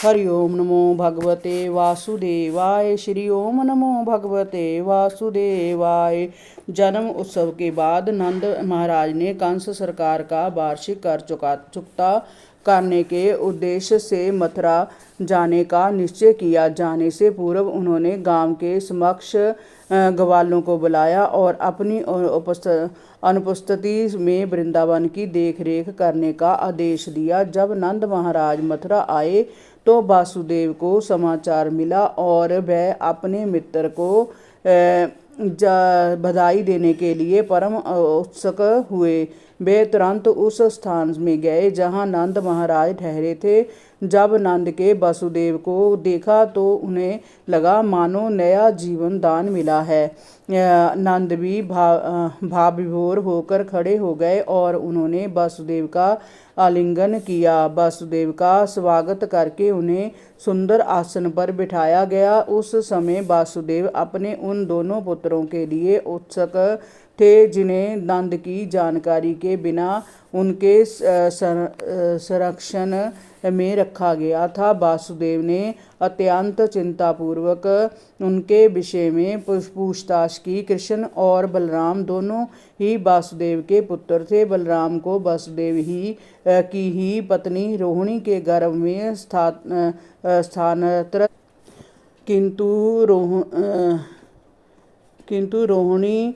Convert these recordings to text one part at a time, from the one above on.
हरि ओम नमो भगवते वासुदेवाय। श्री ओम नमो भगवते वासुदेवाय। जन्म उत्सव के बाद नंद महाराज ने कंस सरकार का वार्षिक कर चुकता करने के उद्देश्य से मथुरा जाने का निश्चय किया। जाने से पूर्व उन्होंने गांव के समक्ष ग्वालों को बुलाया और अपनी अनुपस्थिति में वृंदावन की देखरेख करने का आदेश दिया। जब नंद महाराज मथुरा आए तो वासुदेव को समाचार मिला और वह अपने मित्र को बधाई देने के लिए परम उत्सुक हुए। वे तुरंत उस स्थान में गए जहां नंद महाराज ठहरे थे। जब नंद के वासुदेव को देखा तो उन्हें लगा मानो नया जीवन दान मिला है। नंद भी भाव विभोर होकर खड़े हो गए और उन्होंने वासुदेव का आलिंगन किया। वासुदेव का स्वागत करके उन्हें सुंदर आसन पर बिठाया गया। उस समय वासुदेव अपने उन दोनों पुत्रों के लिए उत्सुक थे जिन्हें नंद की जानकारी के बिना उनके संरक्षण में रखा गया था। वासुदेव ने अत्यंत चिंतापूर्वक उनके विषय में पूछताछ की। कृष्ण और बलराम दोनों ही वासुदेव के पुत्र थे। बलराम को वासुदेव की ही पत्नी रोहिणी के गर्भ में स्थानांतरित किंतु रोहिणी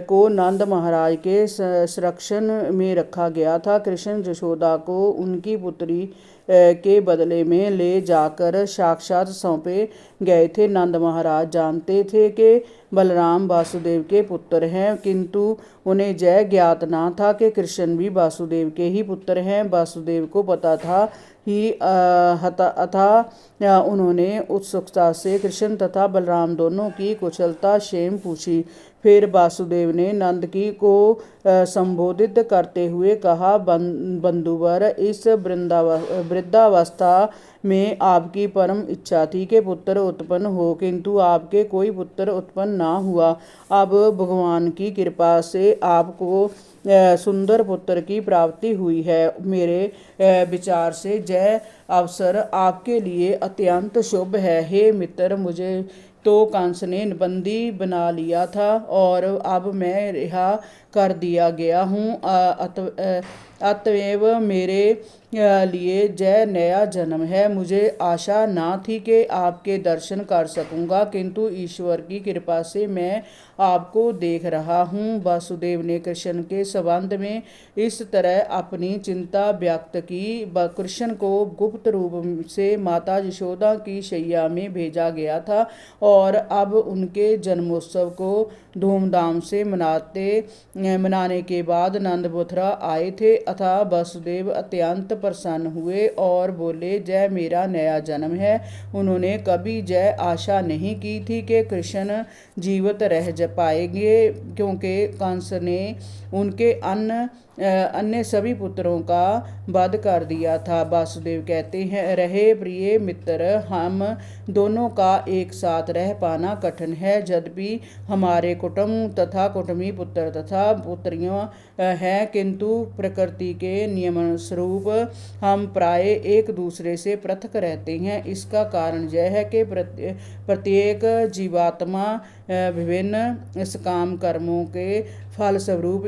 को नंद महाराज के संरक्षण में रखा गया था। कृष्ण यशोदा को उनकी पुत्री के बदले में ले जाकर साक्षात सौंपे गए थे। नंद महाराज जानते थे कि बलराम वासुदेव के पुत्र हैं, किंतु उन्हें यह ज्ञात न था कि कृष्ण भी वासुदेव के ही पुत्र हैं। वासुदेव को पता था ही अतः उन्होंने उत्सुकता से कृष्ण तथा बलराम दोनों की कुशलता क्षेम पूछी। फिर वासुदेव ने नंद की को संबोधित करते हुए कहा, बंधुवर, इस वृद्धावस्था में आपकी परम इच्छा थी कि पुत्र उत्पन्न हो, किंतु आपके कोई पुत्र उत्पन्न ना हुआ। अब भगवान की कृपा से आपको सुंदर पुत्र की प्राप्ति हुई है। मेरे विचार से यह अवसर आपके लिए अत्यंत शुभ है। हे मित्र, मुझे तो कंस ने बंदी बना लिया था और अब मैं रिहा कर दिया गया हूँ। अतएव मेरे लिए यह नया जन्म है। मुझे आशा ना थी कि आपके दर्शन कर सकूंगा, किंतु ईश्वर की कृपा से मैं आपको देख रहा हूँ। वासुदेव ने कृष्ण के संबंध में इस तरह अपनी चिंता व्यक्त की। कृष्ण को गुप्त रूप से माता यशोदा की शैया में भेजा गया था और अब उनके जन्मोत्सव को धूमधाम से मनाने के बाद नंद मथुरा आए थे। अतः वासुदेव अत्यंत प्रसन्न हुए और बोले, जय मेरा नया जन्म है। उन्होंने कभी यह आशा नहीं की थी कि कृष्ण जीवित रह पाएंगे, क्योंकि कंस ने उनके अन्य सभी पुत्रों का वध कर दिया था। वासुदेव कहते हैं, रहे प्रिय मित्र, हम दोनों का एक साथ रह पाना कठिन है। यद्यपि हमारे कुटुंब तथा कुटुंबी पुत्र तथा पुत्रियां हैं, किंतु प्रकृति के नियमानुरूप हम प्राय एक दूसरे से पृथक रहते हैं। इसका कारण यह है कि प्रत्येक जीवात्मा विभिन्न काम कर्मों के फलस्वरूप